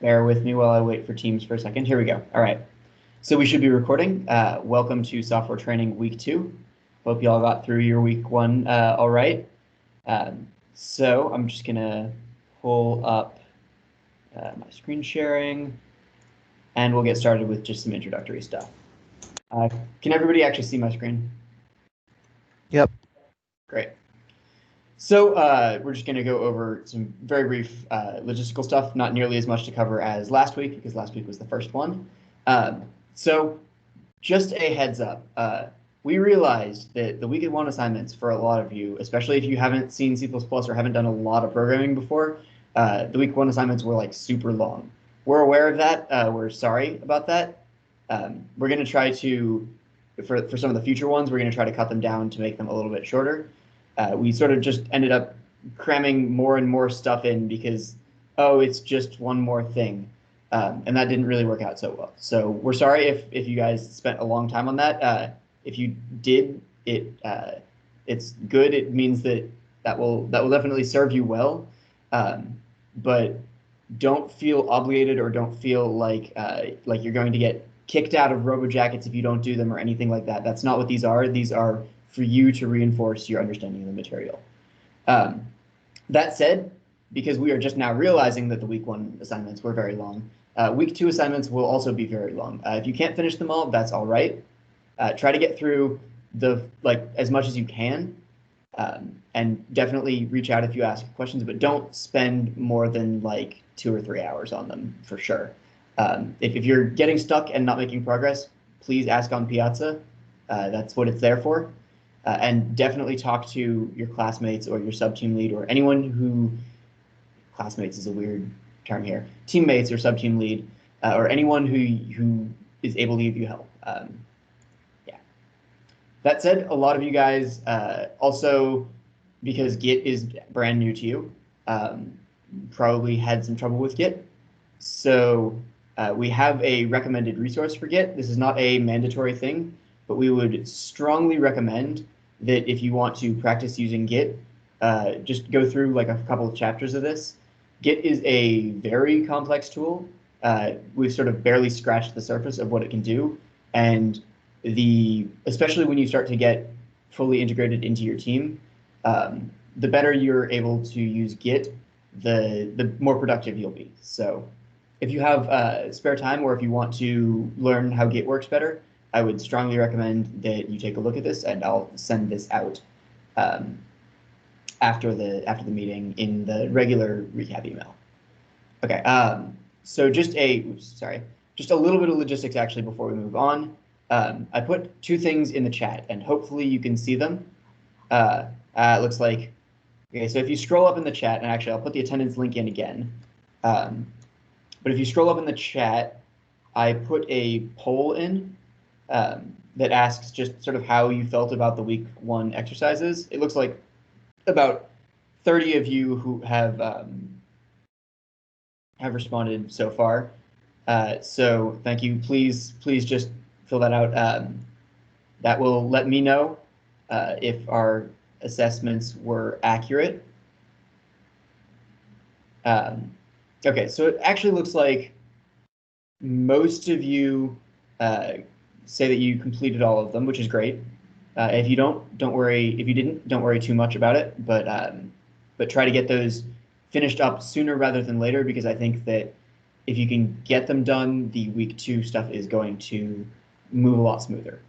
Bear with me while I wait for Teams for a second. Here we go. All right. So we should be recording. Welcome to Software Training Week 2. Hope you all got through your Week 1 all right. So I'm just going to pull up my screen sharing, and we'll get started with just some introductory stuff. Can everybody actually see my screen? Yep. Great. So we're just going to go over some very brief logistical stuff, not nearly as much to cover as last week, because last week was the first one. So just a heads up, we realized that the week 1 assignments for a lot of you, especially if you haven't seen C++ or haven't done a lot of programming before, the week 1 assignments were like super long. We're aware of that. We're sorry about that. We're going to try to, for some of the future ones, we're going to try to cut them down to make them a little bit shorter. We sort of just ended up cramming more and more stuff in because, oh, it's just one more thing. And that didn't really work out so well. So we're sorry if you guys spent a long time on that. If you did, it's good. It means that will definitely serve you well. But don't feel obligated or don't feel like you're going to get kicked out of RoboJackets if you don't do them or anything like that. That's not what these are. These are for you to reinforce your understanding of the material. That said, because we are just now realizing that the week 1 assignments were very long, week 2 assignments will also be very long. If you can't finish them all, that's all right. Try to get through as much as you can, and definitely reach out if you ask questions, but don't spend more than 2 or 3 hours on them for sure. If you're getting stuck and not making progress, please ask on Piazza. That's what it's there for. And definitely talk to your classmates or your sub-team lead or anyone who, classmates is a weird term here, teammates or sub-team lead, or anyone who is able to give you help. Yeah. That said, a lot of you guys also, because Git is brand new to you, probably had some trouble with Git. So we have a recommended resource for Git. This is not a mandatory thing, but we would strongly recommend that if you want to practice using Git, just go through a couple of chapters of this. Git is a very complex tool. We've sort of barely scratched the surface of what it can do. And especially when you start to get fully integrated into your team, the better you're able to use Git, the more productive you'll be. So if you have spare time or if you want to learn how Git works better, I would strongly recommend that you take a look at this, and I'll send this out after the meeting in the regular recap email. Okay, so just a little bit of logistics actually before we move on. I put 2 things in the chat, and hopefully you can see them. It looks like, okay, so if you scroll up in the chat, and actually I'll put the attendance link in again, but if you scroll up in the chat, I put a poll in that asks just sort of how you felt about the week 1 exercises. It looks like about 30 of you who have responded so far. So thank you. Please just fill that out. That will let me know if our assessments were accurate. Okay, so it actually looks like most of you say that you completed all of them, which is great. If you don't worry. If you didn't, don't worry too much about it. But try to get those finished up sooner rather than later, because I think that if you can get them done, the week 2 stuff is going to move a lot smoother.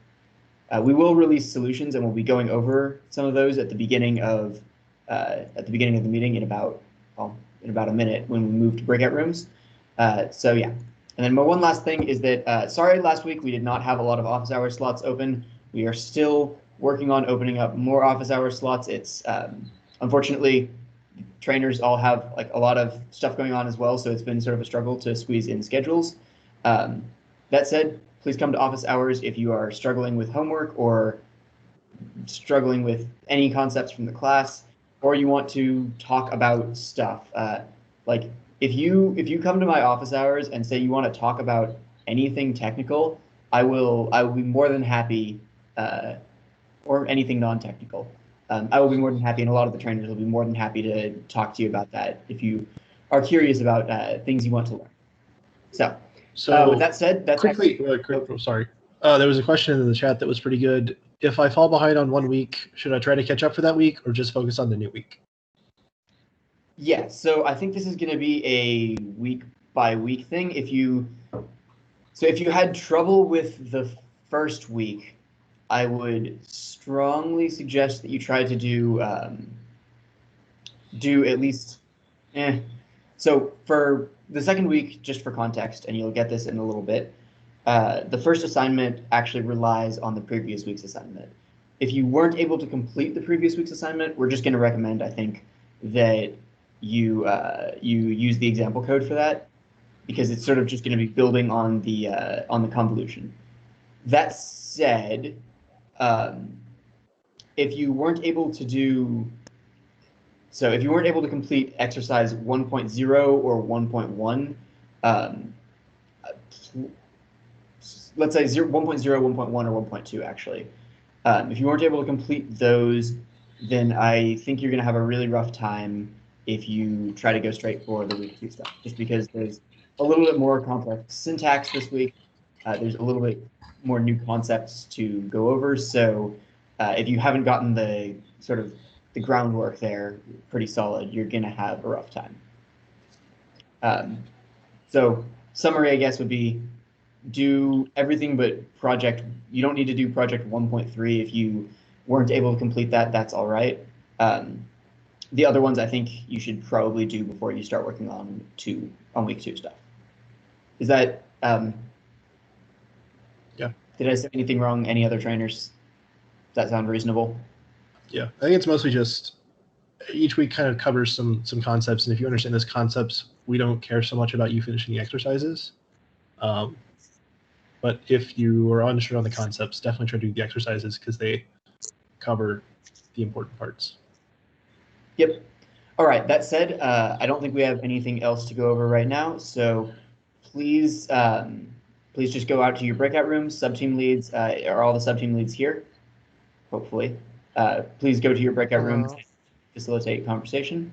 We will release solutions, and we'll be going over some of those at the beginning of the meeting in about a minute when we move to breakout rooms. So yeah. And then my one last thing is that, sorry, last week we did not have a lot of office hour slots open. We are still working on opening up more office hour slots. It's unfortunately, trainers all have a lot of stuff going on as well, so it's been sort of a struggle to squeeze in schedules. That said, please come to office hours if you are struggling with homework or struggling with any concepts from the class, or you want to talk about stuff. If you come to my office hours and say you want to talk about anything technical, I will be more than happy, or anything non-technical. I will be more than happy, and a lot of the trainers will be more than happy to talk to you about that if you are curious about things you want to learn. With that said, that's quickly. Sorry, there was a question in the chat that was pretty good. If I fall behind on 1 week, should I try to catch up for that week or just focus on the new week? Yeah, so I think this is going to be a week by week thing. If you had trouble with the first week, I would strongly suggest that you try to do at least. So for the second week, just for context, and you'll get this in a little bit, the first assignment actually relies on the previous week's assignment. If you weren't able to complete the previous week's assignment, we're just going to recommend, I think, that you use the example code for that, because it's sort of just going to be building on the convolution. That said, if you weren't able to complete exercise 1.0 or 1.1, let's say 1.0, 1.1, or 1.2 actually, if you weren't able to complete those, then I think you're going to have a really rough time if you try to go straight for the week 2 stuff, just because there's a little bit more complex syntax this week. There's a little bit more new concepts to go over. So if you haven't gotten the sort of the groundwork there pretty solid, you're going to have a rough time. So summary, I guess, would be do everything but project. You don't need to do project 1.3. If you weren't able to complete that, that's all right. The other ones I think you should probably do before you start working on week 2 stuff. Is that yeah? Did I say anything wrong? Any other trainers? Does that sound reasonable? Yeah, I think it's mostly just each week kind of covers some concepts, and if you understand those concepts, we don't care so much about you finishing the exercises. But if you are unsure on the concepts, definitely try to do the exercises because they cover the important parts. Yep. All right. That said, I don't think we have anything else to go over right now. So please just go out to your breakout rooms. Sub-team leads are all the sub-team leads here, hopefully. Please go to your breakout rooms to facilitate conversation.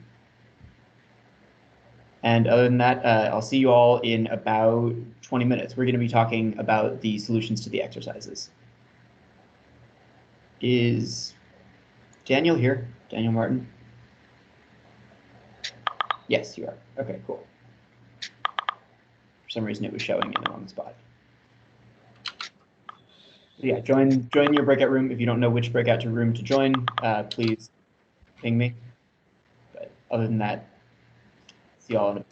And other than that, I'll see you all in about 20 minutes. We're going to be talking about the solutions to the exercises. Is Daniel here? Daniel Martin? Yes, you are. Okay, cool. For some reason, it was showing in the wrong spot. Yeah, join your breakout room. If you don't know which breakout room to join, please ping me. But other than that, see y'all in a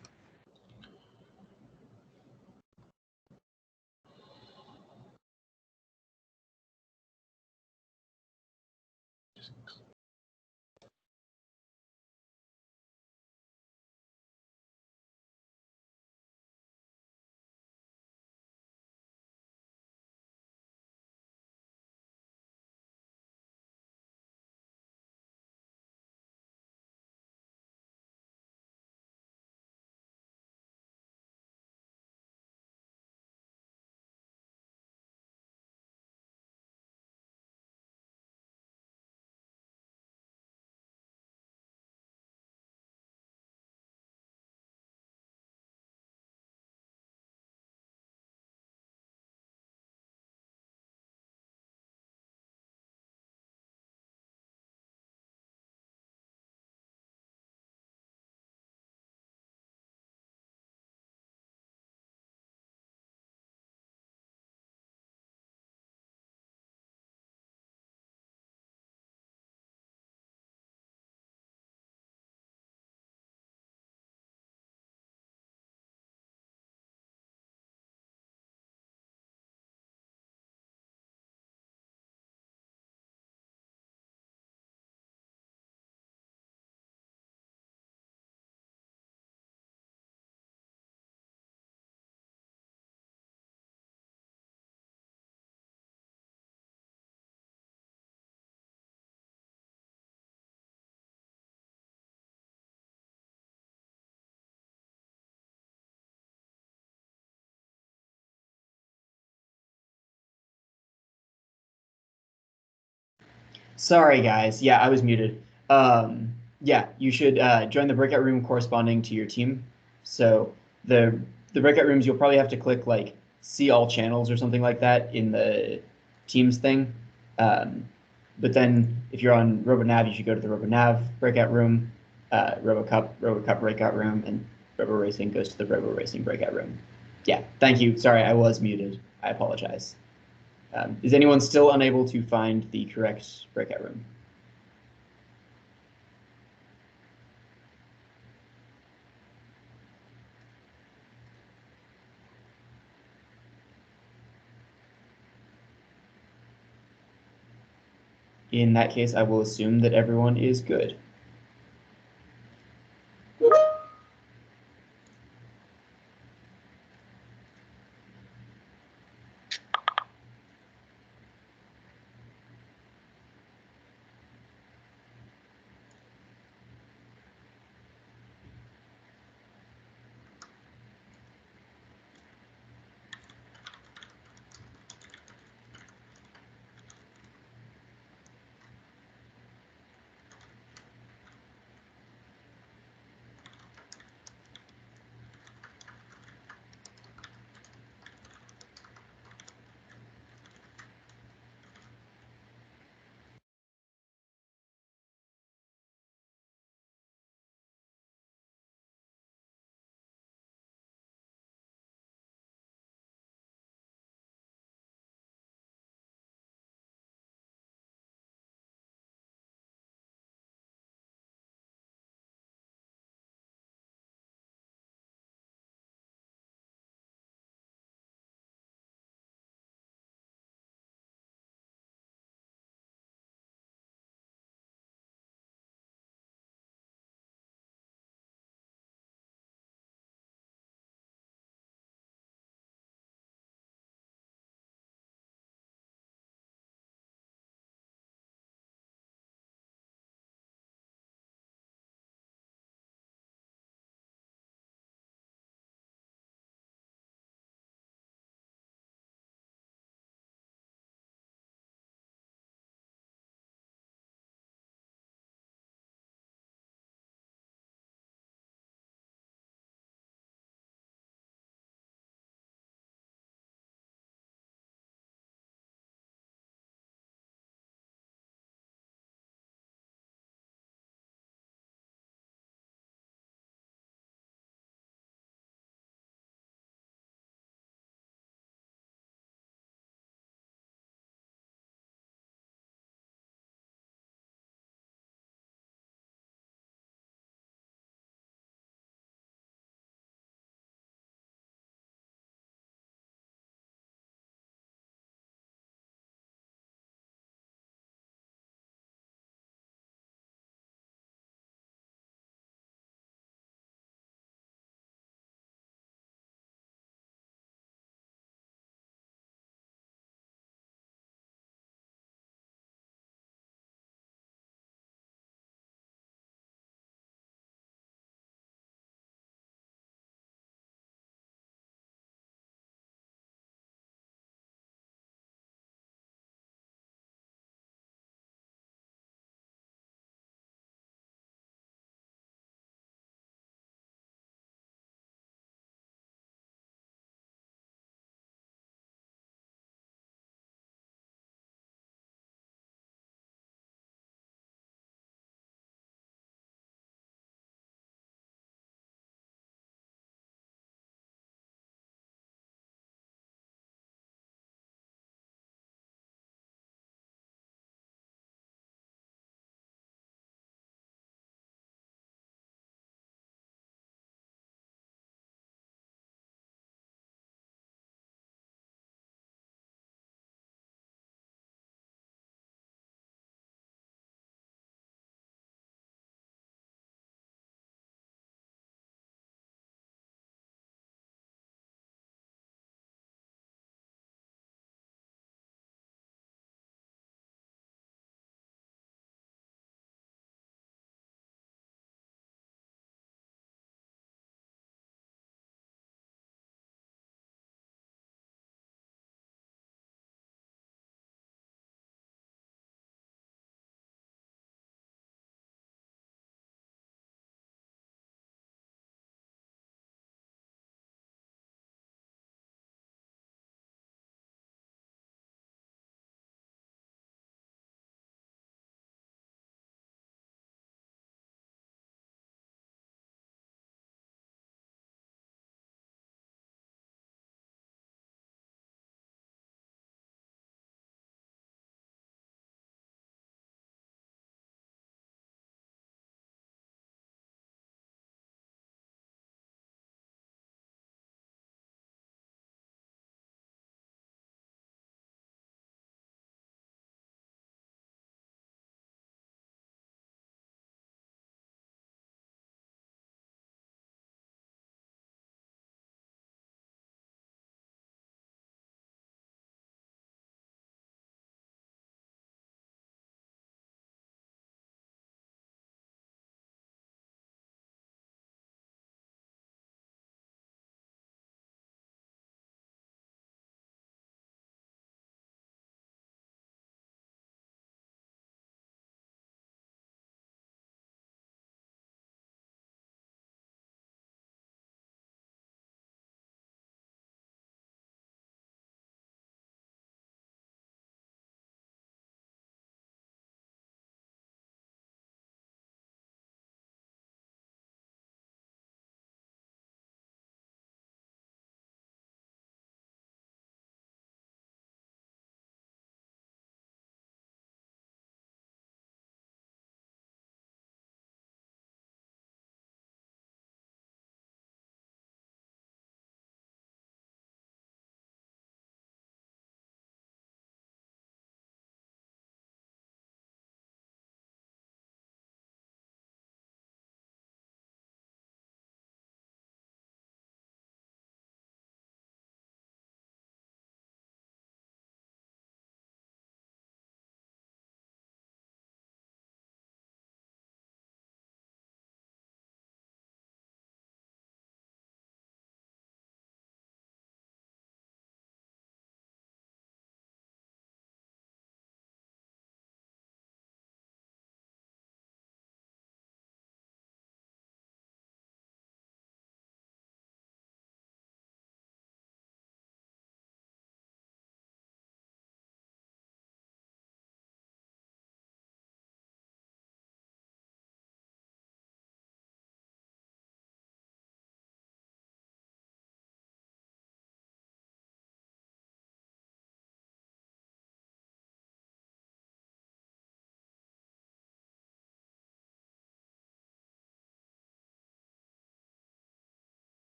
Sorry, guys. Yeah, I was muted. Yeah, you should join the breakout room corresponding to your team. So the the breakout rooms, you'll probably have to click like see all channels or something like that in the Teams thing. But then if you're on RoboNav, you should go to the RoboNav breakout room, RoboCup breakout room, and Robo Racing goes to the Robo Racing breakout room. Yeah, thank you. Sorry, I was muted. I apologize. Is anyone still unable to find the correct breakout room? In that case, I will assume that everyone is good.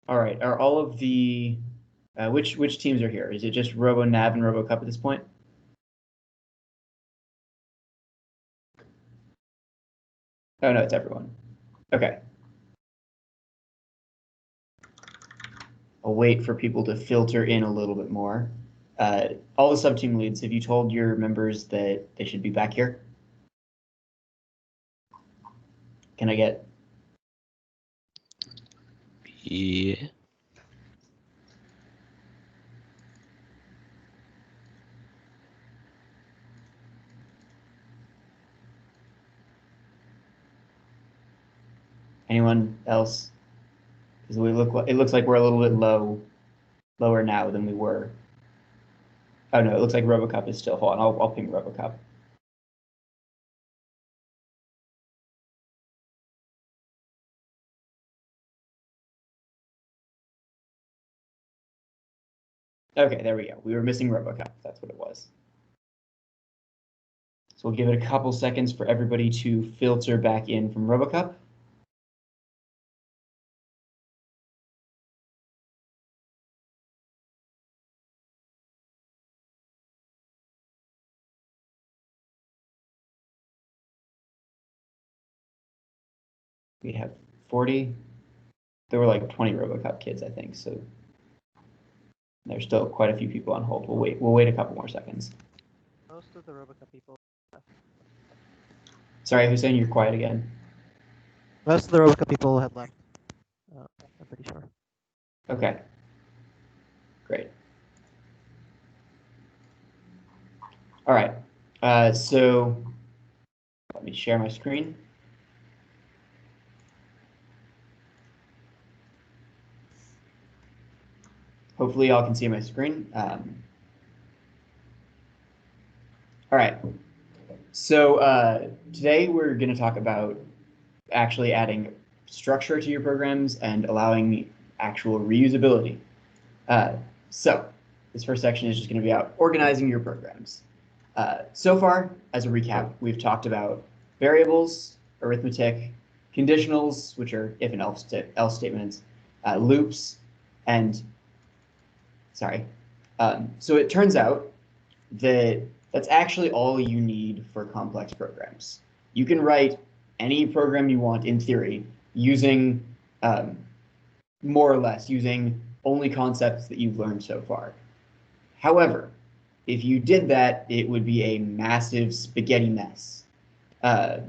All right. Are all of the which teams are here? Is it just RoboNav and RoboCup at this point? Oh no, it's everyone. Okay. I'll wait for people to filter in a little bit more. All the sub-team leads, have you told your members that they should be back here? Can I get... Yeah. Anyone else? Because it looks like we're a little bit lower now than we were. Oh no, it looks like RoboCup is still. Hold on, I'll ping RoboCup. Okay, there we go. We were missing RoboCup. That's what it was. So we'll give it a couple seconds for everybody to filter back in from RoboCup. We have 40. There were like 20 RoboCup kids, I think. So there's still quite a few people on hold. We'll wait a couple more seconds. Most of the RoboCup people. Sorry, Hussein, you're quiet again. Most of the RoboCup people had left. I'm pretty sure. Okay. Great. All right. So let me share my screen. Hopefully y'all can see my screen. All right. So today we're going to talk about actually adding structure to your programs and allowing actual reusability. So this first section is just going to be about organizing your programs. So far, as a recap, we've talked about variables, arithmetic, conditionals, which are if and else statements, loops, and sorry. So it turns out that that's actually all you need for complex programs. You can write any program you want in theory using more or less using only concepts that you've learned so far. However, if you did that, it would be a massive spaghetti mess. So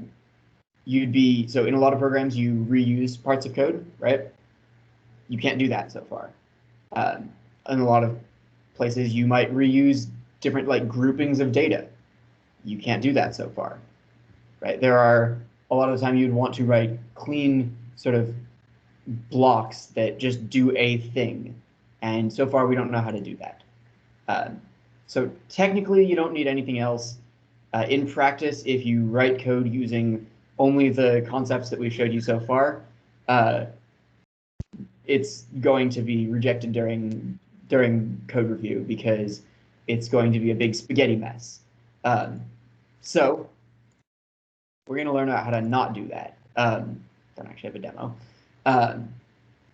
in a lot of programs, you reuse parts of code, right? You can't do that so far. In a lot of places, you might reuse different like groupings of data. You can't do that so far, right? There are a lot of the time you'd want to write clean sort of blocks that just do a thing. And so far, we don't know how to do that. So technically, you don't need anything else. In practice, if you write code using only the concepts that we showed you so far, it's going to be rejected during code review because it's going to be a big spaghetti mess. So we're going to learn how to not do that. Don't actually have a demo.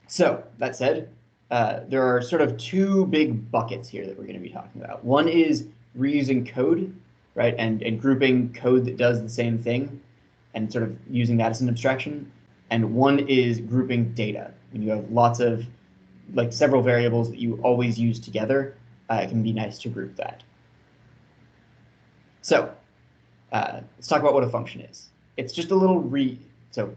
So that said, there are sort of two big buckets here that we're going to be talking about. One is reusing code, right, and grouping code that does the same thing and sort of using that as an abstraction. And one is grouping data. When you have lots of, like several variables that you always use together, it can be nice to group that. So let's talk about what a function is. It's just a little so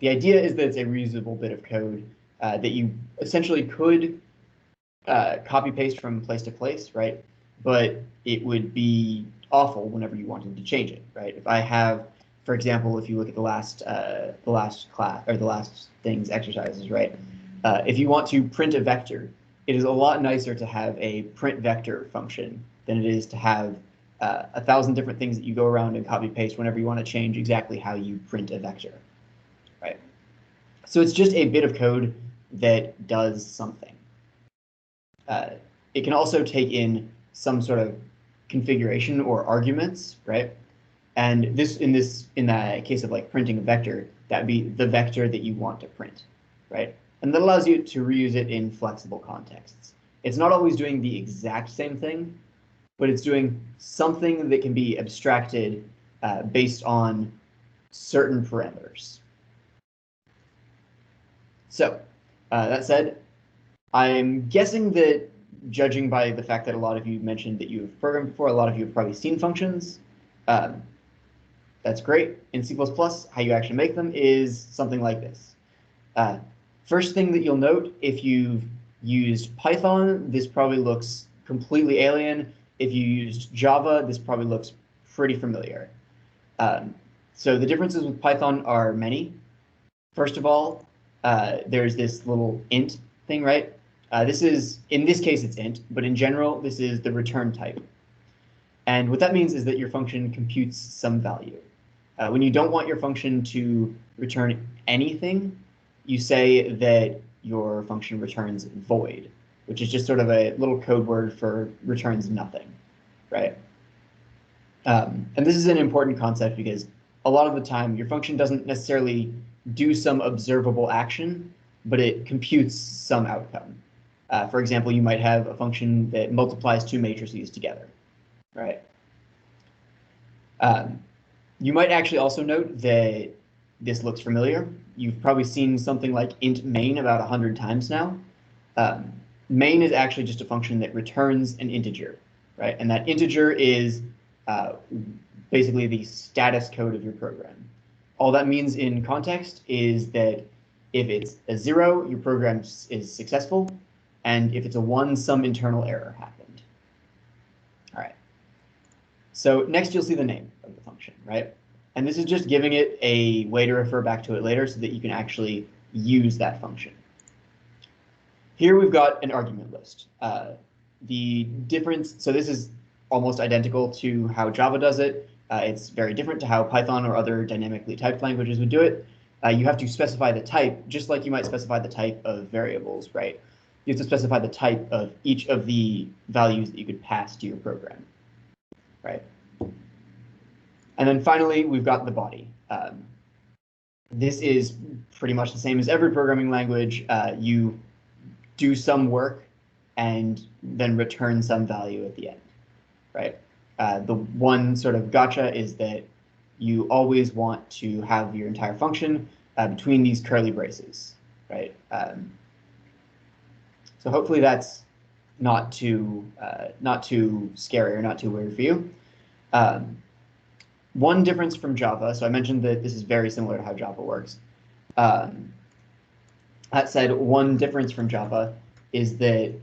the idea is that it's a reusable bit of code that you essentially could copy paste from place to place, right? But it would be awful whenever you wanted to change it, right? If I have, for example, if you look at the last class or the last things exercises, right? If you want to print a vector, it is a lot nicer to have a print vector function than it is to have 1,000 different things that you go around and copy paste whenever you want to change exactly how you print a vector, right? So it's just a bit of code that does something. It can also take in some sort of configuration or arguments, right? And in the case of like printing a vector, that would be the vector that you want to print, right? and that allows you to reuse it in flexible contexts. It's not always doing the exact same thing, but it's doing something that can be abstracted based on certain parameters. So that said, I'm guessing that, judging by the fact that a lot of you mentioned that you've programmed before, a lot of you have probably seen functions. That's great. In C++, how you actually make them is something like this. First thing that you'll note, if you've used Python, this probably looks completely alien. If you used Java, this probably looks pretty familiar. So the differences with Python are many. First of all, there's this little int thing, right? This is, in this case, it's int, but in general, this is the return type. And what that means is that your function computes some value. When you don't want your function to return anything, you say that your function returns void, which is just sort of a little code word for returns nothing, right? And this is an important concept because a lot of the time your function doesn't necessarily do some observable action, but it computes some outcome. For example, you might have a function that multiplies two matrices together, right? You might actually also note that this looks familiar. You've probably seen something like int main about 100 times now. Main is actually just a function that returns an integer, right? And that integer is basically the status code of your program. All that means in context is that if it's a 0, your program is successful, and if it's a 1, some internal error happened. All right. So next you'll see the name of the function, right? And this is just giving it a way to refer back to it later so that you can actually use that function. Here we've got an argument list. The difference, so this is almost identical to how Java does it. It's very different to how Python or other dynamically typed languages would do it. You have to specify the type, just like you might specify the type of variables, right? You have to specify the type of each of the values that you could pass to your program, right? And then finally, we've got the body. This is pretty much the same as every programming language. You do some work and then return some value at the end, right? The one sort of gotcha is that you always want to have your entire function between these curly braces, right? So hopefully that's not too scary or not too weird for you. One difference from Java, so I mentioned that this is very similar to how Java works. That said, one difference from Java is that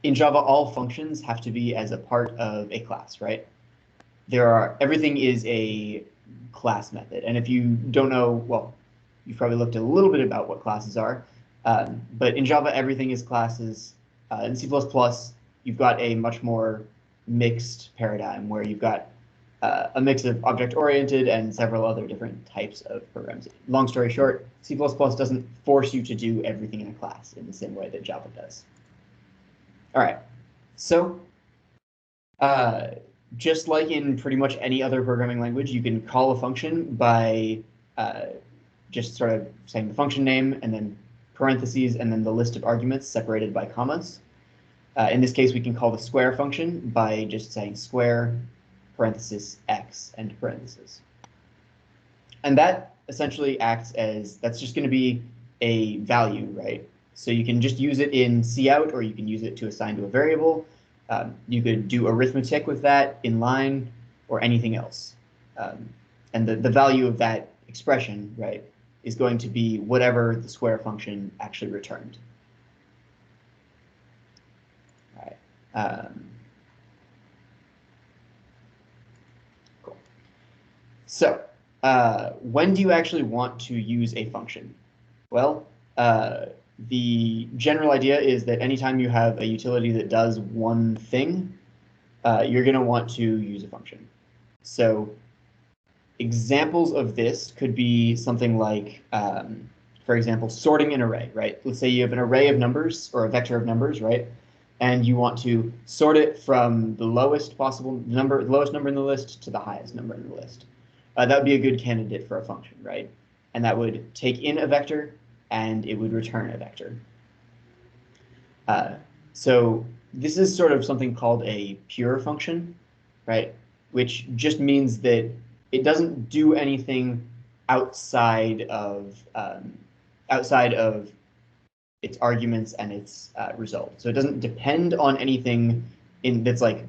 in Java, all functions have to be as a part of a class, right? Everything is a class method. And if you don't know, well, you've probably looked a little bit about what classes are. But in Java, everything is classes. In C++, you've got a much more mixed paradigm where you've got a mix of object-oriented and several other different types of programs. Long story short, C++ doesn't force you to do everything in a class in the same way that Java does. All right, so just like in pretty much any other programming language, you can call a function by just sort of saying the function name and then parentheses and then the list of arguments separated by commas. In this case, we can call the square function by just saying square parenthesis x and parentheses. And that essentially acts as, that's just going to be a value, right? So you can just use it in cout, or you can use it to assign to a variable. You could do arithmetic with that in line or anything else. And the value of that expression, right, is going to be whatever the square function actually returned. All right. Cool. So when do you actually want to use a function? Well, the general idea is that anytime you have a utility that does one thing, you're going to want to use a function. So examples of this could be something like, for example, sorting an array, right? Let's say you have an array of numbers or a vector of numbers, right? And you want to sort it from the lowest possible number, the lowest number in the list to the highest number in the list. That would be a good candidate for a function, right? And that would take in a vector and it would return a vector. So this is sort of something called a pure function, right? Which just means that it doesn't do anything outside of its arguments and its result. So it doesn't depend on anything that's like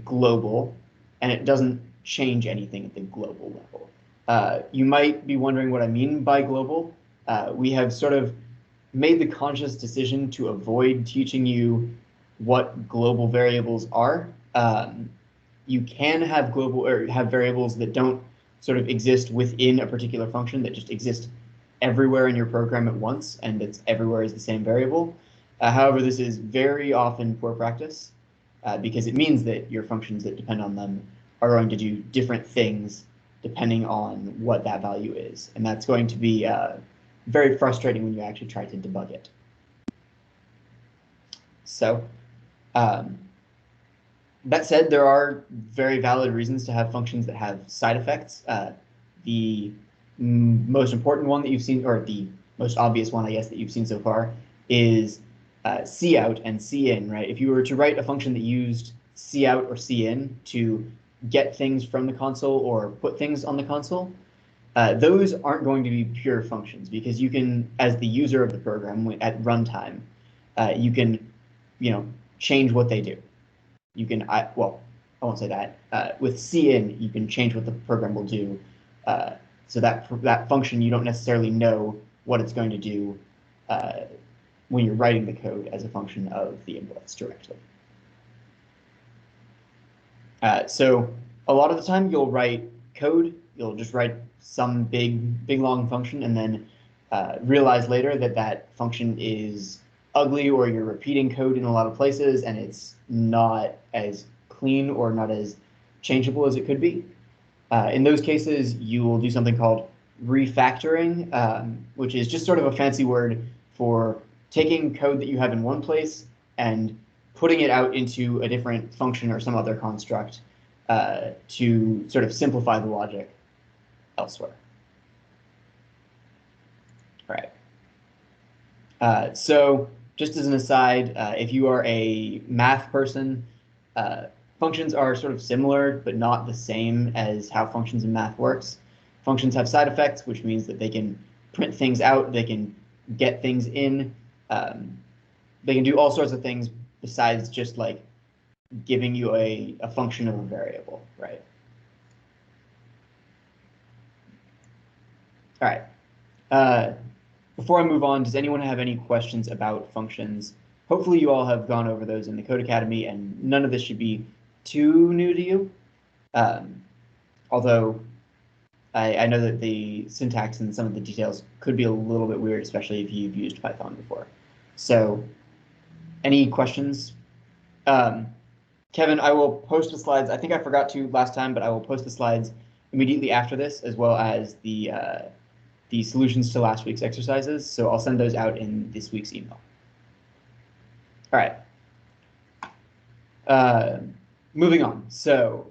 global, and it doesn't change anything at the global level. You might be wondering what I mean by global. We have sort of made the conscious decision to avoid teaching you what global variables are. You can have global or have variables that don't sort of exist within a particular function, that just exist everywhere in your program at once, and that's everywhere is the same variable. However, this is very often poor practice because it means that your functions that depend on them are going to do different things depending on what that value is. And that's going to be very frustrating when you actually try to debug it. So that said, there are very valid reasons to have functions that have side effects. The most important one that you've seen, or the most obvious one, I guess, that you've seen so far is cout and cin, right? If you were to write a function that used cout or cin to get things from the console or put things on the console, those aren't going to be pure functions, because you can, as the user of the program at runtime, you can, change what they do. You can, well, I won't say that. With cin, you can change what the program will do. So that function, you don't necessarily know what it's going to do when you're writing the code as a function of the inputs directly. So a lot of the time you'll write code, you'll just write some big long function and then realize later that that function is ugly, or you're repeating code in a lot of places and it's not as clean or not as changeable as it could be. In those cases, you will do something called refactoring, which is just sort of a fancy word for taking code that you have in one place and putting it out into a different function or some other construct to sort of simplify the logic elsewhere. All right. So just as an aside, if you are a math person, functions are sort of similar, but not the same as how functions in math works. Functions have side effects, which means that they can print things out, they can get things in, they can do all sorts of things besides just like giving you a function of a variable, right? All right. Before I move on, does anyone have any questions about functions? Hopefully you all have gone over those in the Code Academy, and none of this should be too new to you. Although I know that the syntax and some of the details could be a little bit weird, especially if you've used Python before. So any questions? Kevin, I will post the slides. I think I forgot to last time, but I will post the slides immediately after this, as well as the solutions to last week's exercises. So I'll send those out in this week's email. All right. Moving on. So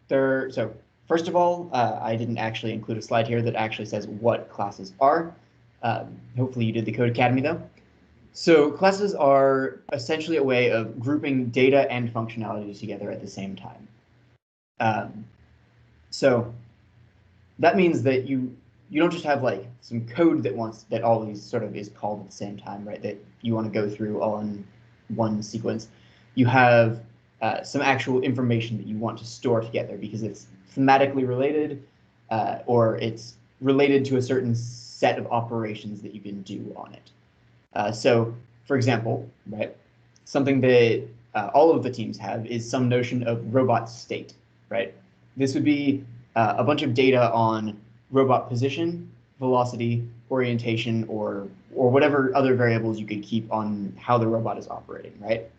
first of all, I didn't actually include a slide here that actually says what classes are. Hopefully you did the Code Academy though. So classes are essentially a way of grouping data and functionality together at the same time. So that means that you don't just have like some code that always sort of is called at the same time, right? That you want to go through all in one sequence. You have some actual information that you want to store together because it's thematically related, or it's related to a certain set of operations that you can do on it. So, for example, right, something that all of the teams have is some notion of robot state, right? This would be a bunch of data on robot position, velocity, orientation, or whatever other variables you could keep on how the robot is operating, right?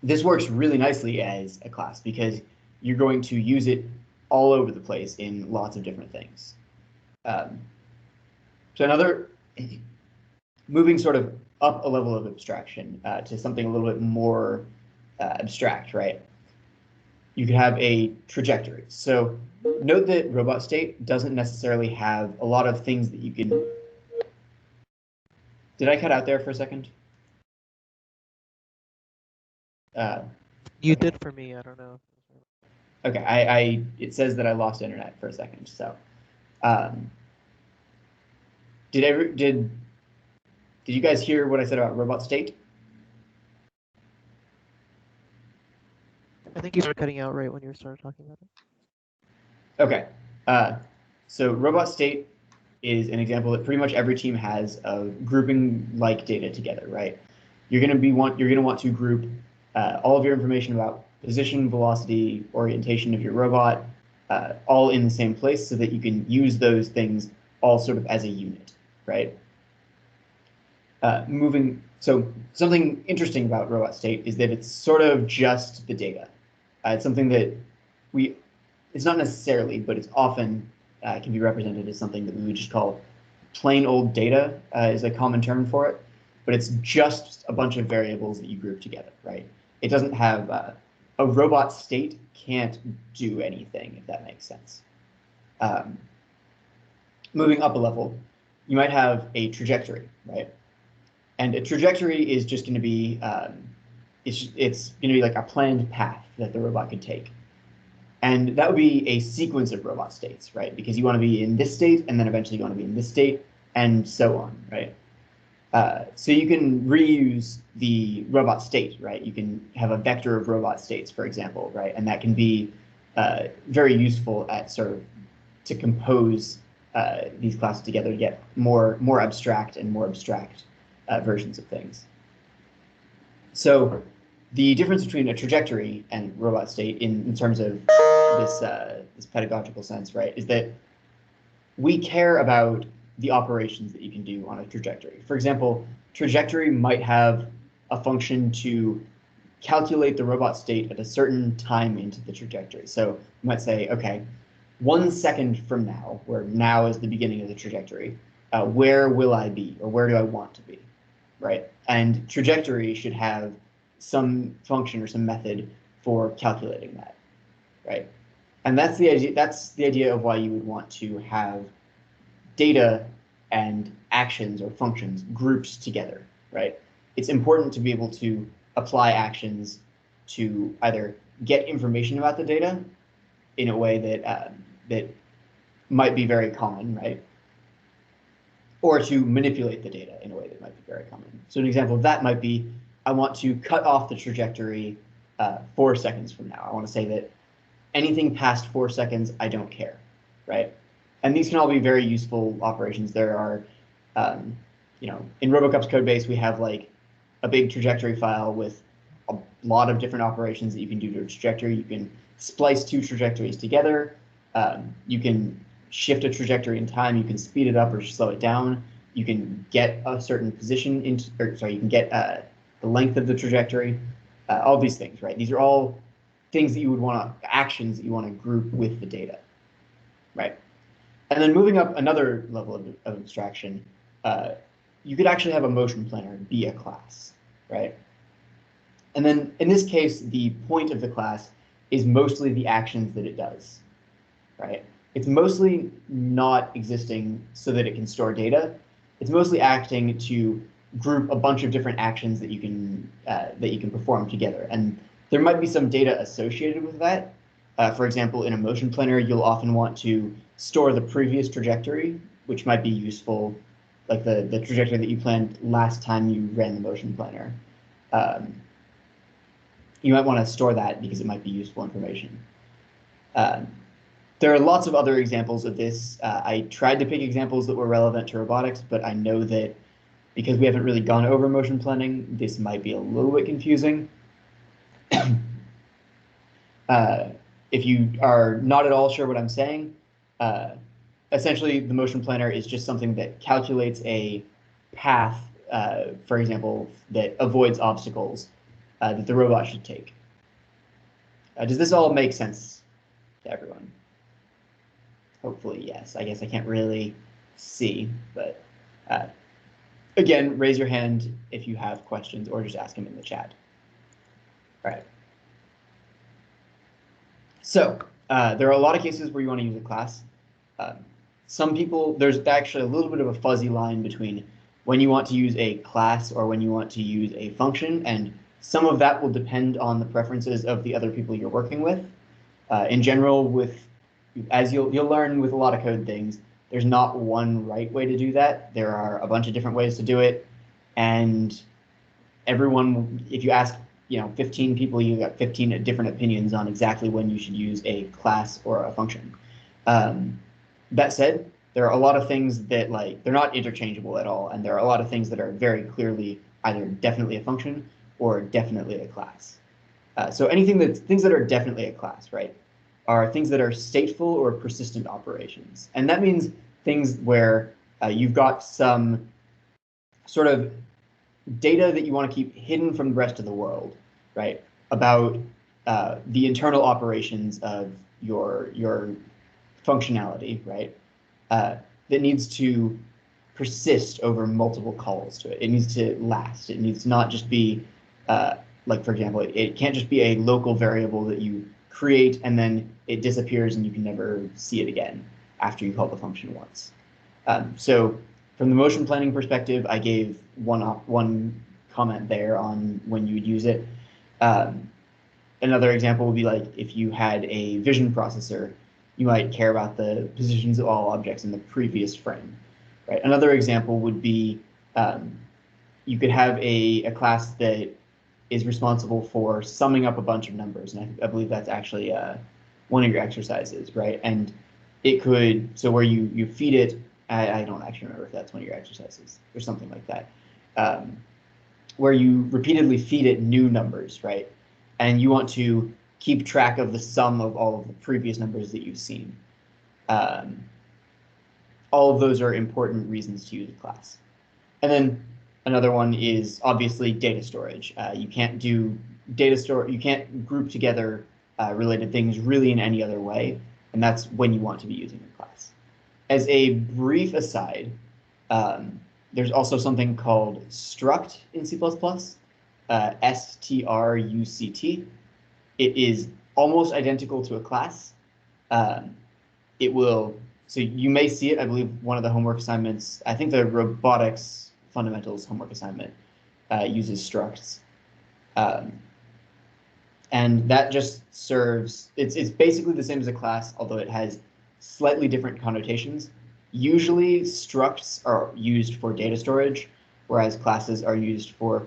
This works really nicely as a class because you're going to use it all over the place in lots of different things. So moving sort of up a level of abstraction to something a little bit more abstract, right? You could have a trajectory. So note that robot state doesn't necessarily have a lot of things that you can Did I cut out there for a second? You Okay. did for me. I don't know. Okay, it says that I lost internet for a second. So, did you guys hear what I said about robot state? I think you started cutting out right when you started talking about it. Okay, so robot state is an example that pretty much every team has of grouping like data together, right? You're gonna want to group all of your information about position, velocity, orientation of your robot, all in the same place so that you can use those things all sort of as a unit, right? So something interesting about robot state is that it's sort of just the data. It's something that it's not necessarily, but it's often can be represented as something that we would just call plain old data is a common term for it, but it's just a bunch of variables that you group together, right? It doesn't have a robot state can't do anything, if that makes sense. Moving up a level, you might have a trajectory, right? And a trajectory is just going to be it's going to be like a planned path that the robot could take. And that would be a sequence of robot states, right? Because you want to be in this state, and then eventually you want to be in this state, and so on, right? So you can reuse the robot state, right? You can have a vector of robot states, for example, right? And that can be very useful at sort of to compose these classes together to get more abstract and more abstract versions of things. So the difference between a trajectory and robot state in terms of this pedagogical sense, right, is that we care about the operations that you can do on a trajectory. For example, trajectory might have a function to calculate the robot state at a certain time into the trajectory. So you might say, okay, 1 second from now, where now is the beginning of the trajectory, where will I be, or where do I want to be, right? And trajectory should have some function or some method for calculating that, right? And that's the idea. That's the idea of why you would want to have data and actions or functions grouped together, right? It's important to be able to apply actions to either get information about the data in a way that that might be very common, right? Or to manipulate the data in a way that might be very common. So an example of that might be, I want to cut off the trajectory 4 seconds from now. I want to say that anything past 4 seconds, I don't care, right? And these can all be very useful operations. There are, in Robocop's code base, we have like a big trajectory file with a lot of different operations that you can do to a trajectory. You can splice two trajectories together. You can shift a trajectory in time. You can speed it up or slow it down. You can get a certain position you can get the length of the trajectory. All these things, right? These are all things that you would want to, actions that you want to group with the data, right? And then moving up another level of abstraction, you could actually have a motion planner be a class, right? And then in this case, the point of the class is mostly the actions that it does, right? It's mostly not existing so that it can store data. It's mostly acting to group a bunch of different actions that you can perform together. And there might be some data associated with that. For example, in a motion planner, you'll often want to store the previous trajectory, which might be useful, like the trajectory that you planned last time you ran the motion planner. You might want to store that because it might be useful information. There are lots of other examples of this. I tried to pick examples that were relevant to robotics, but I know that because we haven't really gone over motion planning, this might be a little bit confusing. If you are not at all sure what I'm saying, essentially the motion planner is just something that calculates a path, for example, that avoids obstacles that the robot should take. Does this all make sense to everyone? Hopefully, yes. I guess I can't really see, but again, raise your hand if you have questions or just ask them in the chat. All right. So there are a lot of cases where you want to use a class. Some people, there's actually a little bit of a fuzzy line between when you want to use a class or when you want to use a function, and some of that will depend on the preferences of the other people you're working with. In general, as you'll learn with a lot of code things, there's not one right way to do that. There are a bunch of different ways to do it, and everyone, if you ask 15 people, you got 15 different opinions on exactly when you should use a class or a function. That said, there are a lot of things that they're not interchangeable at all, and there are a lot of things that are very clearly either definitely a function or definitely a class. So things that are definitely a class, right, are things that are stateful or persistent operations, and that means things where you've got some sort of data that you want to keep hidden from the rest of the world, right, about the internal operations of your functionality, right, that needs to persist over multiple calls to it. It needs to last. It needs to not just be, for example, it can't just be a local variable that you create and then it disappears and you can never see it again after you call the function once. So from the motion planning perspective, I gave one comment there on when you would use it. Another example would be if you had a vision processor, you might care about the positions of all objects in the previous frame, right? Another example would be you could have a class that is responsible for summing up a bunch of numbers, and I believe that's actually one of your exercises, right? And it could, so where you feed it, I don't actually remember if that's one of your exercises or something like that, where you repeatedly feed it new numbers, right? And you want to keep track of the sum of all of the previous numbers that you've seen. All of those are important reasons to use a class. And then another one is obviously data storage. You can't do you can't group together related things really in any other way, and that's when you want to be using a class. As a brief aside, there's also something called struct in C++, struct. It is almost identical to a class. So you may see it, I believe one of the homework assignments, I think the robotics fundamentals homework assignment uses structs. And that just serves, it's basically the same as a class, although it has slightly different connotations. Usually structs are used for data storage, whereas classes are used for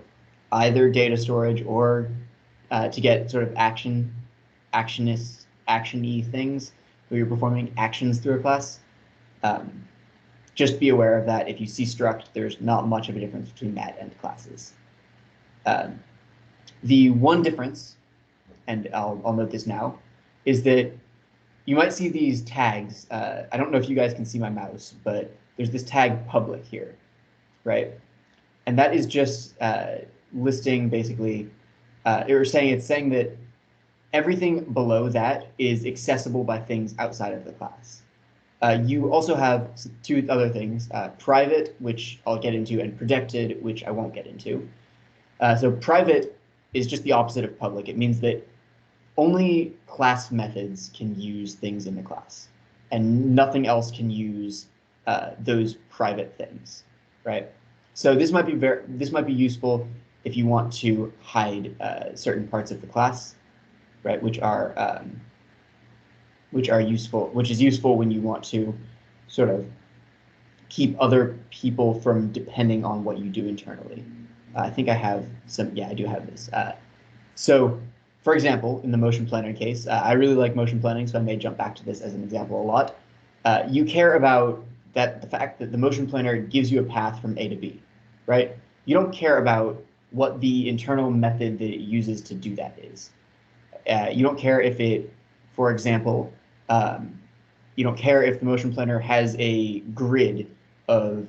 either data storage or to get sort of actiony things where you're performing actions through a class. Just be aware of that. If you see struct, there's not much of a difference between that and classes. The one difference, and I'll note this now, is that you might see these tags. I don't know if you guys can see my mouse, but there's this tag public here, right? And that is just listing basically, it's saying that everything below that is accessible by things outside of the class. You also have two other things, private, which I'll get into, and protected, which I won't get into. So private is just the opposite of public. It means that only class methods can use things in the class, and nothing else can use those private things, right? So this might be useful if you want to hide certain parts of the class, right? Which is useful when you want to sort of keep other people from depending on what you do internally. I think I have some. Yeah, I do have this. So, for example, in the motion planner case, I really like motion planning, so I may jump back to this as an example a lot. You care about the fact that the motion planner gives you a path from A to B, right? You don't care about what the internal method that it uses to do that is. You don't care if it, for example, you don't care if the motion planner has a grid of,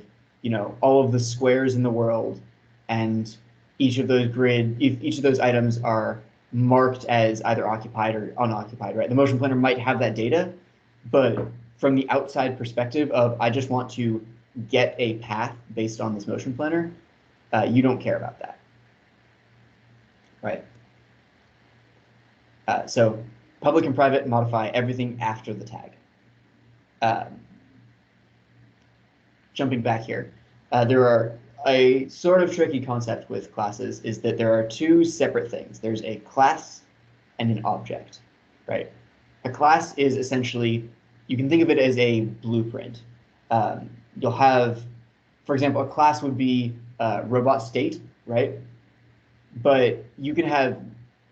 all of the squares in the world, and each of those items are marked as either occupied or unoccupied, right? The motion planner might have that data, but from the outside perspective of, I just want to get a path based on this motion planner, you don't care about that, right? So public and private modify everything after the tag. Jumping back here, there are a sort of tricky concept with classes is that there are two separate things. There's a class and an object, right? A class is essentially, you can think of it as a blueprint. You'll have, for example, a class would be robot state, right? But you can have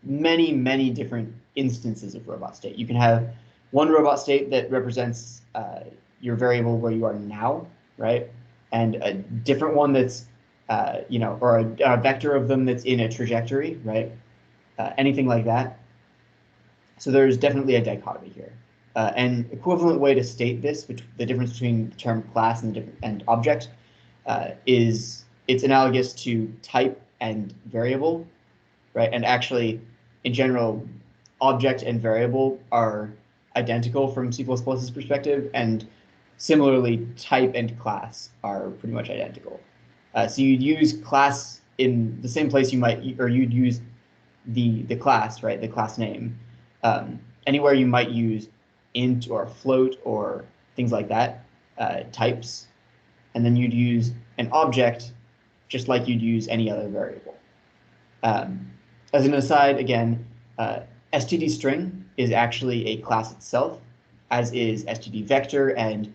many, many different instances of robot state. You can have one robot state that represents your variable where you are now, right? And a different one that's, or a vector of them that's in a trajectory, right? Anything like that. So there's definitely a dichotomy here. An equivalent way to state this, the difference between the term class and object, is it's analogous to type and variable, right? And actually, in general, object and variable are identical from C++'s perspective, and similarly, type and class are pretty much identical. So you'd use class in the same place you'd use the class, right? The class name. Anywhere you might use int or float or things like that, types, and then you'd use an object just like you'd use any other variable. As an aside, again, std string is actually a class itself, as is std vector and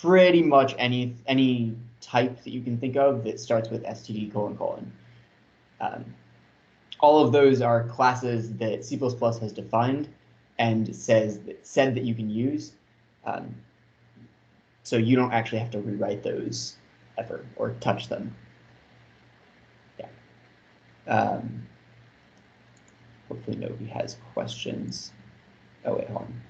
pretty much any type that you can think of that starts with std : : all of those are classes that C++ has defined and said that you can use. So you don't actually have to rewrite those ever or touch them. Yeah. Hopefully nobody has questions. Oh, wait, hold on.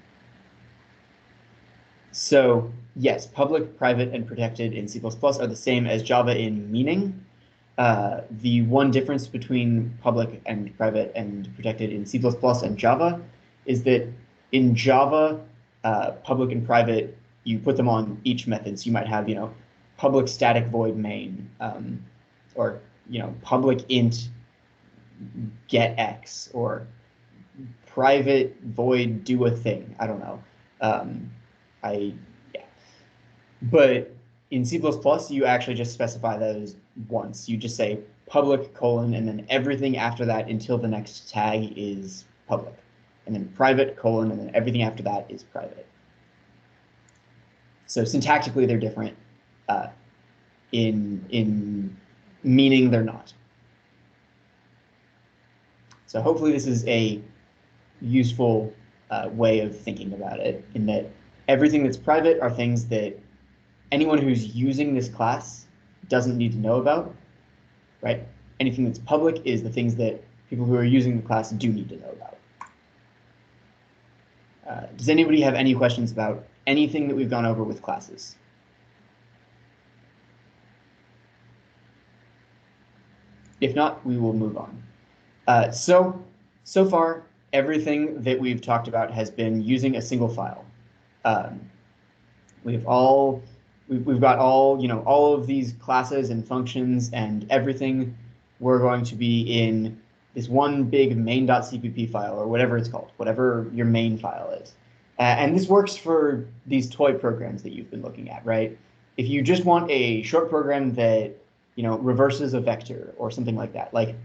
So yes, public, private, and protected in C++ are the same as Java in meaning. The one difference between public and private and protected in C++ and Java is that in Java, public and private, you put them on each method. So you might have, public static void main, or, public int get x, or private void do a thing. I don't know. But in C++, you actually just specify those once. You just say public : and then everything after that until the next tag is public. And then private : and then everything after that is private. So syntactically, they're different. In meaning, they're not. So hopefully this is a useful way of thinking about it, in that everything that's private are things that anyone who's using this class doesn't need to know about, right? Anything that's public is the things that people who are using the class do need to know about. Does anybody have any questions about anything that we've gone over with classes? If not, we will move on. So far, everything that we've talked about has been using a single file. We've got all of these classes and functions and everything. We're going to be in this one big main.cpp file, or whatever it's called, whatever your main file is. And this works for these toy programs that you've been looking at, right? If you just want a short program that reverses a vector or something like that, like,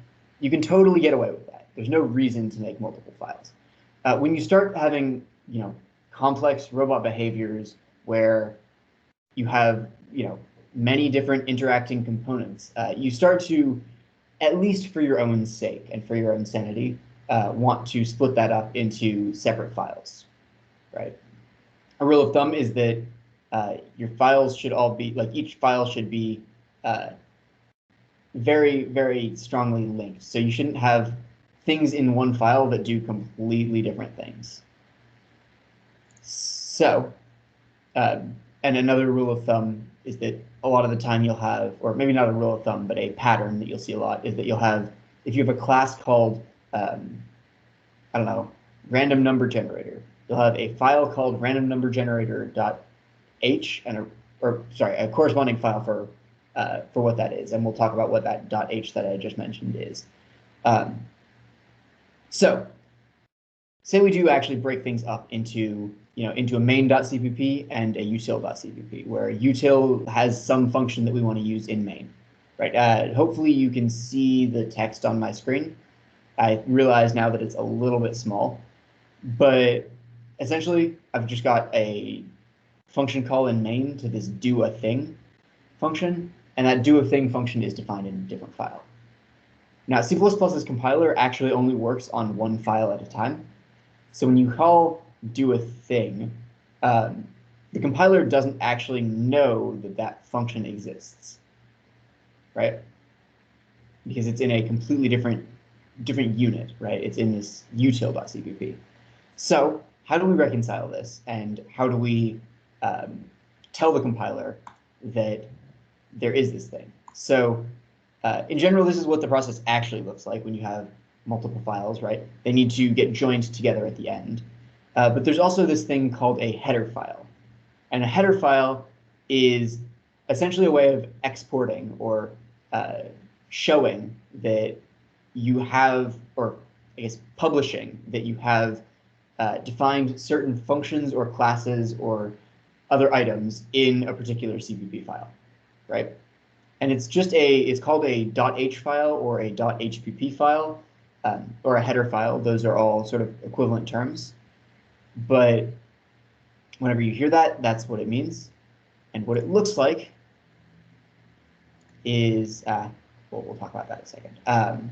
you can totally get away with that. There's no reason to make multiple files. When you start having complex robot behaviors where you have many different interacting components, you start to, at least for your own sake and for your own sanity, want to split that up into separate files, right? A rule of thumb is that your files should all be, each file should be very, very strongly linked. So you shouldn't have things in one file that do completely different things. So, and another rule of thumb is that a lot of the time you'll have, or maybe not a rule of thumb, but a pattern that you'll see a lot, is that you'll have, if you have a class called, I don't know, random number generator, you'll have a file called random number generator.h and a corresponding file for what that is, and we'll talk about what that .h that I just mentioned is. So, say we do actually break things up into a main.cpp and a util.cpp, where util has some function that we want to use in main, right? Hopefully you can see the text on my screen. I realize now that it's a little bit small, but essentially I've just got a function call in main to this do a thing function, and that do a thing function is defined in a different file. Now, C++'s compiler actually only works on one file at a time. So when you call do a thing, the compiler doesn't actually know that that function exists, right? Because it's in a completely different unit, right? It's in this util.cpp. So how do we reconcile this, and how do we tell the compiler that there is this thing? So in general, this is what the process actually looks like when you have multiple files, right? They need to get joined together at the end. But there's also this thing called a header file. And a header file is essentially a way of exporting or showing that you have, or I guess publishing that you have defined certain functions or classes or other items in a particular CPP file, right? And it's just it's called a .h file or a .hpp file or a header file. Those are all sort of equivalent terms. But whenever you hear that, that's what it means. And what it looks like is, well, we'll talk about that in a second.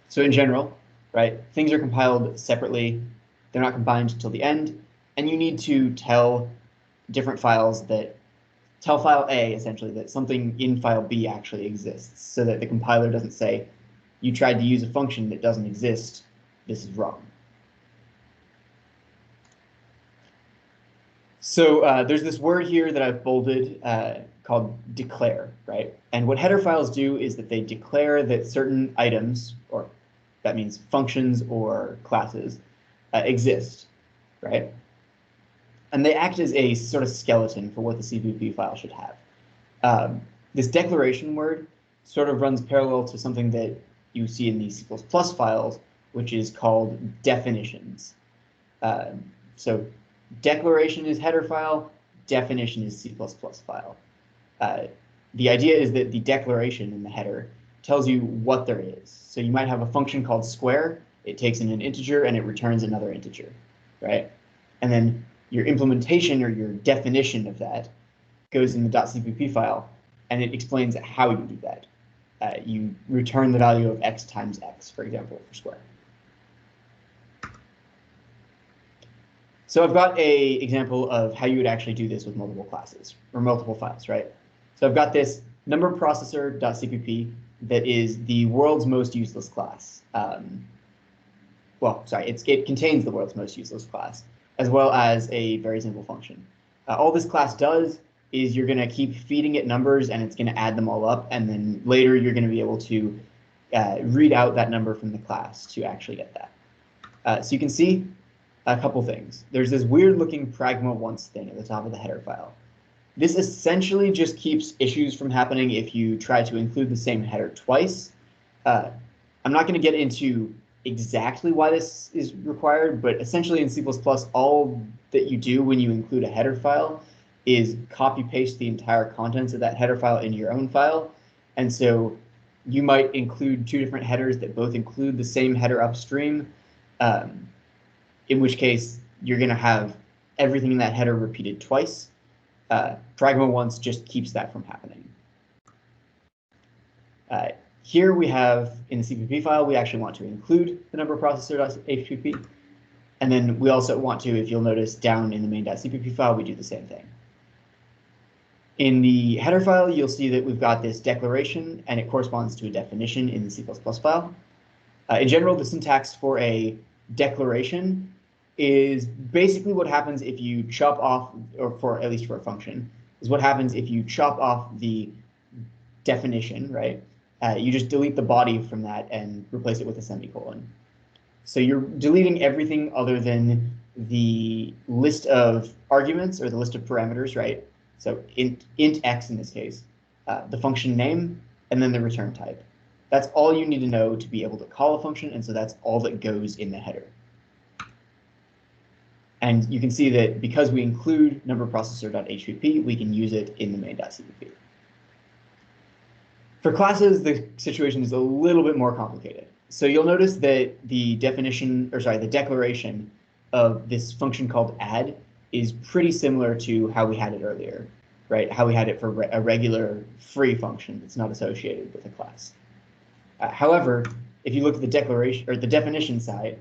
So in general, right, things are compiled separately. They're not combined until the end. And you need to tell different files that tell file A, essentially, that something in file B actually exists, so that the compiler doesn't say, you tried to use a function that doesn't exist, this is wrong. So there's this word here that I've bolded called declare, right? And what header files do is that they declare that certain items, or that means functions or classes, exist, right? And they act as a sort of skeleton for what the CPP file should have. This declaration word sort of runs parallel to something that you see in the C++ files, which is called definitions. So declaration is header file, definition is C++ file. The idea is that the declaration in the header tells you what there is. So you might have a function called square. It takes in an integer and it returns another integer, right? And then your implementation or your definition of that goes in the .cpp file, and it explains how you do that. You return the value of x times x, for example, for square. So I've got an example of how you would actually do this with multiple classes or multiple files, right? So I've got this number processor.cpp that is the world's most useless class. Well, sorry, it contains the world's most useless class, as well as a very simple function. All this class does is you're going to keep feeding it numbers, and it's going to add them all up, and then later you're going to be able to read out that number from the class to actually get that. So you can see a couple things. There's this weird looking pragma once thing at the top of the header file. This essentially just keeps issues from happening if you try to include the same header twice. I'm not going to get into exactly why this is required, but essentially in C++, all that you do when you include a header file is copy paste the entire contents of that header file into your own file. And so you might include two different headers that both include the same header upstream, in which case you're going to have everything in that header repeated twice. Pragma once just keeps that from happening. Here we have, in the CPP file, we actually want to include the number processor.hpp. And then we also want to, if you'll notice, down in the main.cpp file, we do the same thing. In the header file, you'll see that we've got this declaration, and it corresponds to a definition in the C++ file. In general, the syntax for a declaration is basically what happens if you chop off, or at least for a function, is what happens if you chop off the definition, right? You just delete the body from that and replace it with a semicolon. So you're deleting everything other than the list of arguments or the list of parameters, right? So int x in this case, the function name, and then the return type. That's all you need to know to be able to call a function, and so that's all that goes in the header. And you can see that because we include number processor.hpp, we can use it in the main.cpp. For classes, the situation is a little bit more complicated. So you'll notice that the the declaration of this function called add is pretty similar to how we had it earlier, right? How we had it for a regular free function that's not associated with a class. However, if you look at the declaration or the definition side,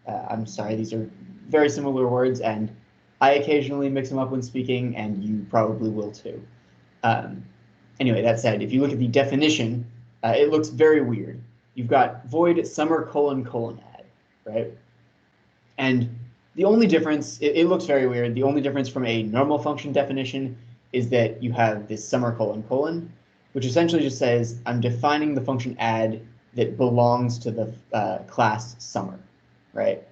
I'm sorry, these are very similar words, and I occasionally mix them up when speaking, and you probably will too. Anyway, that said, if you look at the definition, it looks very weird. You've got void summer : add, right? And the only difference, it looks very weird. The only difference from a normal function definition is that you have this summer : which essentially just says I'm defining the function add that belongs to the class summer, right?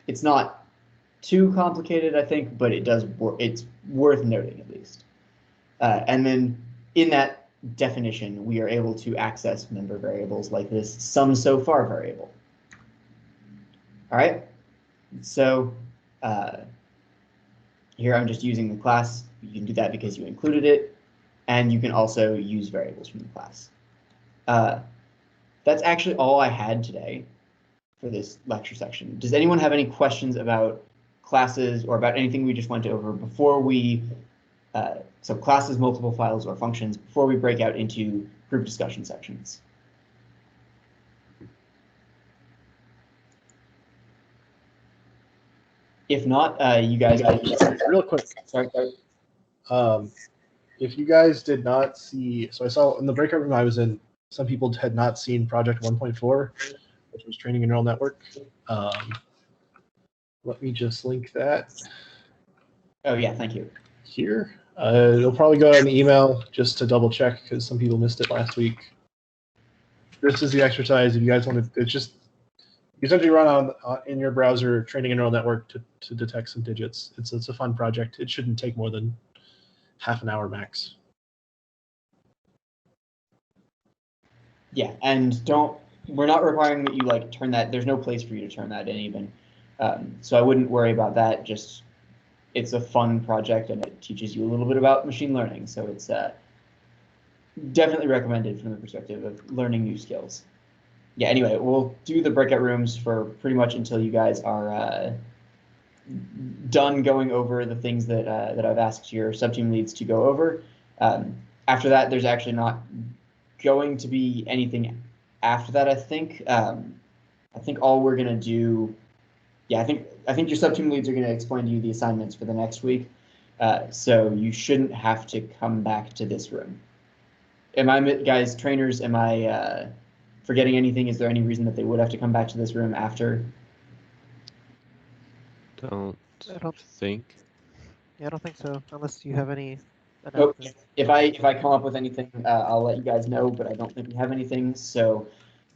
It's not too complicated, I think, but it's worth noting at least. And then in that definition, we are able to access member variables like this SumSoFar variable. All right, so here I'm just using the class. You can do that because you included it, and you can also use variables from the class. That's actually all I had today for this lecture section. Does anyone have any questions about classes or about anything we just went over before we, so classes, multiple files, or functions, before we break out into group discussion sections? If not, you guys real quick. Sorry. If you guys did not see, so I saw in the breakout room I was in, some people had not seen Project 1.4, which was training a neural network. Let me just link that. Oh yeah, thank you. Here. It'll probably go out in the email just to double check because some people missed it last week. This is the exercise. If you guys want to, it's just you essentially run on in your browser training a neural network to detect some digits. It's a fun project. It shouldn't take more than half an hour max. Yeah, and we're not requiring that you like turn that. There's no place for you to turn that in even. So I wouldn't worry about that. Just it's a fun project and it teaches you a little bit about machine learning. So it's definitely recommended from the perspective of learning new skills. Yeah, anyway, we'll do the breakout rooms for pretty much until you guys are done going over the things that I've asked your subteam leads to go over. After that, there's actually not going to be anything after that, I think. I think all we're going to do, yeah, I think your subteam leads are going to explain to you the assignments for the next week. So you shouldn't have to come back to this room. Guys, trainers, am I forgetting anything? Is there any reason that they would have to come back to this room after? I don't think. Yeah, I don't think so, unless you have any Nope. announcements. If I come up with anything, I'll let you guys know, but I don't think we have anything. So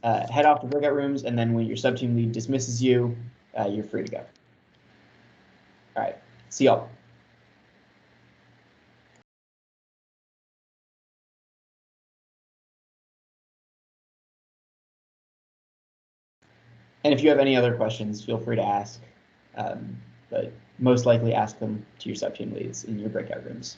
head off to breakout rooms, and then when your subteam lead dismisses you, you're free to go. All right. See y'all. And if you have any other questions, feel free to ask, but most likely ask them to your subteam leads in your breakout rooms.